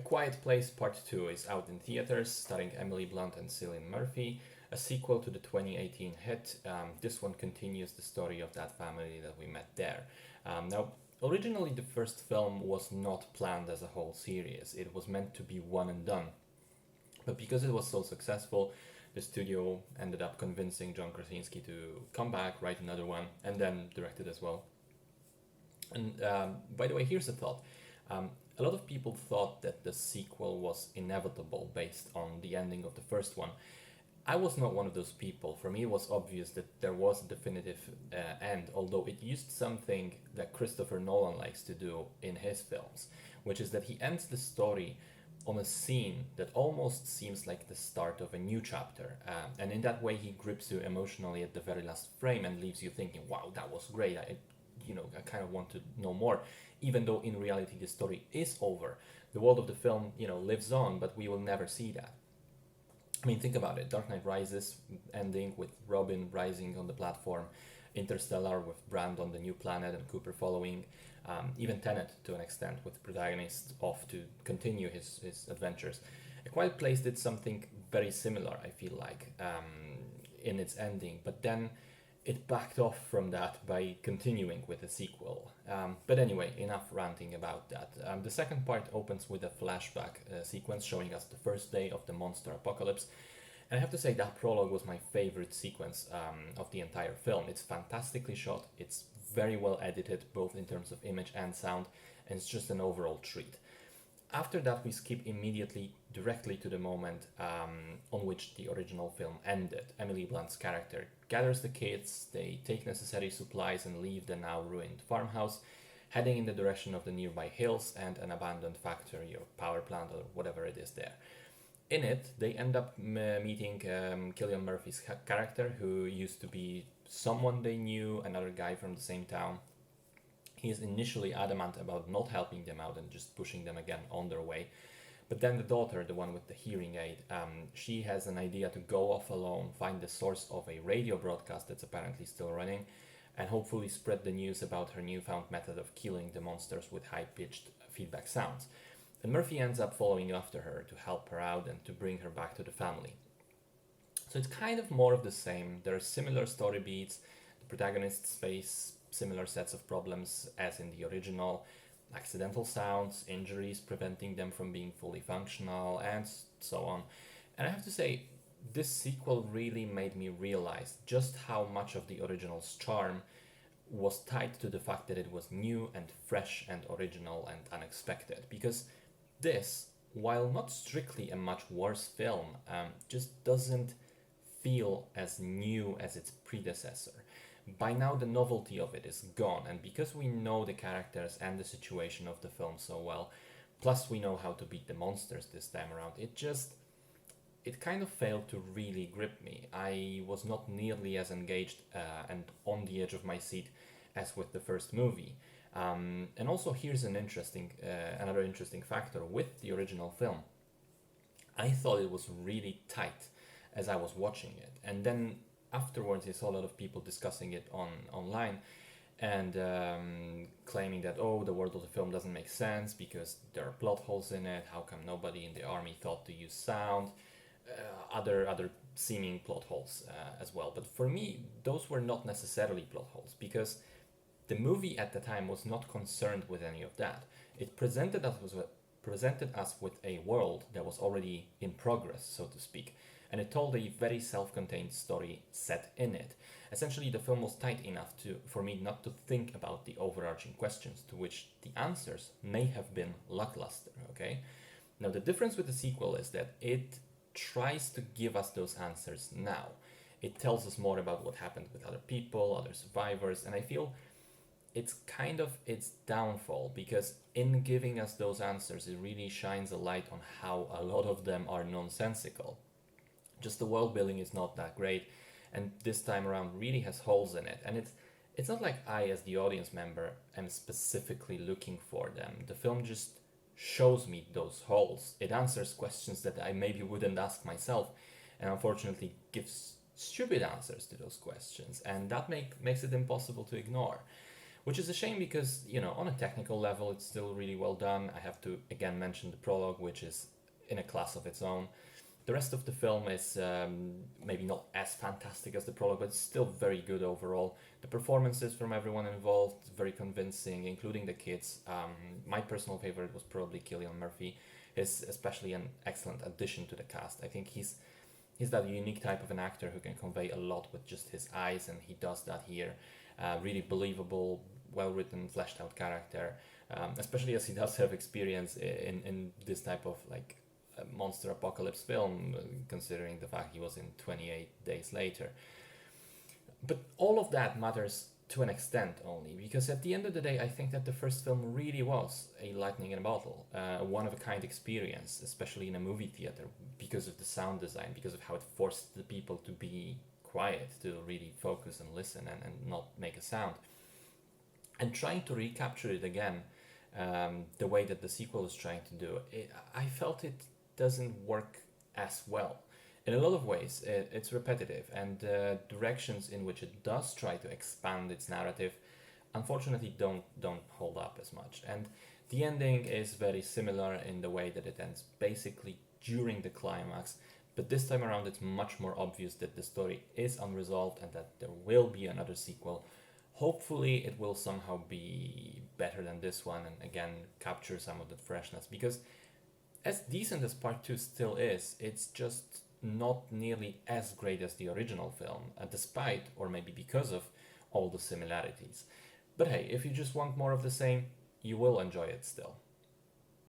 A Quiet Place Part 2 is out in theaters, starring Emily Blunt and Cillian Murphy, a sequel to the 2018 hit. This one continues the story of that family that we met there. Now, originally, the first film was not planned as a whole series, it was meant to be one and done. But because it was so successful, the studio ended up convincing John Krasinski to come back, write another one, and then direct it as well. And by the way, here's a thought. A lot of people thought that the sequel was inevitable based on the ending of the first one. I was not one of those people. For me, it was obvious that there was a definitive end, although it used something that Christopher Nolan likes to do in his films, which is that he ends the story on a scene that almost seems like the start of a new chapter. And in that way, he grips you emotionally at the very last frame and leaves you thinking, wow, that was great. I kind of want to know more, even though in reality the story is over. The world of the film, lives on, but we will never see that. I mean, think about it. Dark Knight Rises ending with Robin rising on the platform, Interstellar with Brand on the new planet and Cooper following, even Tenet to an extent with the protagonist off to continue his adventures. A Quiet Place did something very similar, I feel like, in its ending, but then it backed off from that by continuing with a sequel. But anyway, enough ranting about that. The second part opens with a flashback sequence showing us the first day of the monster apocalypse. And I have to say that prologue was my favorite sequence of the entire film. It's fantastically shot, it's very well edited, both in terms of image and sound, and it's just an overall treat. After that, we skip immediately directly to the moment on which the original film ended. Emily Blunt's character gathers the kids, they take necessary supplies and leave the now ruined farmhouse, heading in the direction of the nearby hills and an abandoned factory or power plant or whatever it is there. In it, they end up meeting Cillian Murphy's character, who used to be someone they knew, another guy from the same town. He is initially adamant about not helping them out and just pushing them again on their way. But then the daughter, the one with the hearing aid, she has an idea to go off alone, find the source of a radio broadcast that's apparently still running, and hopefully spread the news about her newfound method of killing the monsters with high-pitched feedback sounds. And Murphy ends up following after her to help her out and to bring her back to the family. So it's kind of more of the same. There are similar story beats. The protagonists face similar sets of problems as in the original: accidental sounds, injuries preventing them from being fully functional, and so on. And I have to say, this sequel really made me realize just how much of the original's charm was tied to the fact that it was new and fresh and original and unexpected. Because this, while not strictly a much worse film, just doesn't feel as new as its predecessor. By now the novelty of it is gone, and because we know the characters and the situation of the film so well, plus we know how to beat the monsters this time around, it kind of failed to really grip me. I was not nearly as engaged and on the edge of my seat as with the first movie. And also here's another interesting factor with the original film. I thought it was really tight as I was watching it, and then afterwards I saw a lot of people discussing it online and claiming that, oh, the world of the film doesn't make sense because there are plot holes in it. How come nobody in the army thought to use sound? Other seeming plot holes as well. But for me, those were not necessarily plot holes, because the movie at the time was not concerned with any of that. It presented us with a world that was already in progress, so to speak, and it told a very self-contained story set in it. Essentially, the film was tight enough for me not to think about the overarching questions, to which the answers may have been lackluster, okay? Now, the difference with the sequel is that it tries to give us those answers now. It tells us more about what happened with other people, other survivors, and I feel it's kind of its downfall, because in giving us those answers, it really shines a light on how a lot of them are nonsensical. Just the world building is not that great, and this time around really has holes in it. And it's not like I, as the audience member, am specifically looking for them. The film just shows me those holes. It answers questions that I maybe wouldn't ask myself, and unfortunately gives stupid answers to those questions, and that makes it impossible to ignore. which is a shame because, on a technical level, it's still really well done. I have to again mention the prologue, which is in a class of its own. The rest of the film is maybe not as fantastic as the prologue, but it's still very good overall. The performances from everyone involved, very convincing, including the kids. My personal favorite was probably Cillian Murphy. He's especially an excellent addition to the cast. I think he's that unique type of an actor who can convey a lot with just his eyes, and he does that here. Really believable, well written, fleshed out character, especially as he does have experience in this type of like monster apocalypse film, considering the fact he was in 28 Days Later. But all of that matters to an extent only, because at the end of the day, I think that the first film really was a lightning in a bottle, a one of a kind experience, especially in a movie theater, because of the sound design, because of how it forced the people to be quiet, to really focus and listen and not make a sound. And trying to recapture it again, the way that the sequel is trying to do it, I felt it doesn't work as well. In a lot of ways, it's repetitive, and the directions in which it does try to expand its narrative, unfortunately, don't hold up as much. And the ending is very similar in the way that it ends basically during the climax, but this time around, it's much more obvious that the story is unresolved and that there will be another sequel. Hopefully, it will somehow be better than this one and again capture some of the freshness, because as decent as part 2 still is, it's just not nearly as great as the original film, despite, or maybe because of, all the similarities. But hey, if you just want more of the same, you will enjoy it still.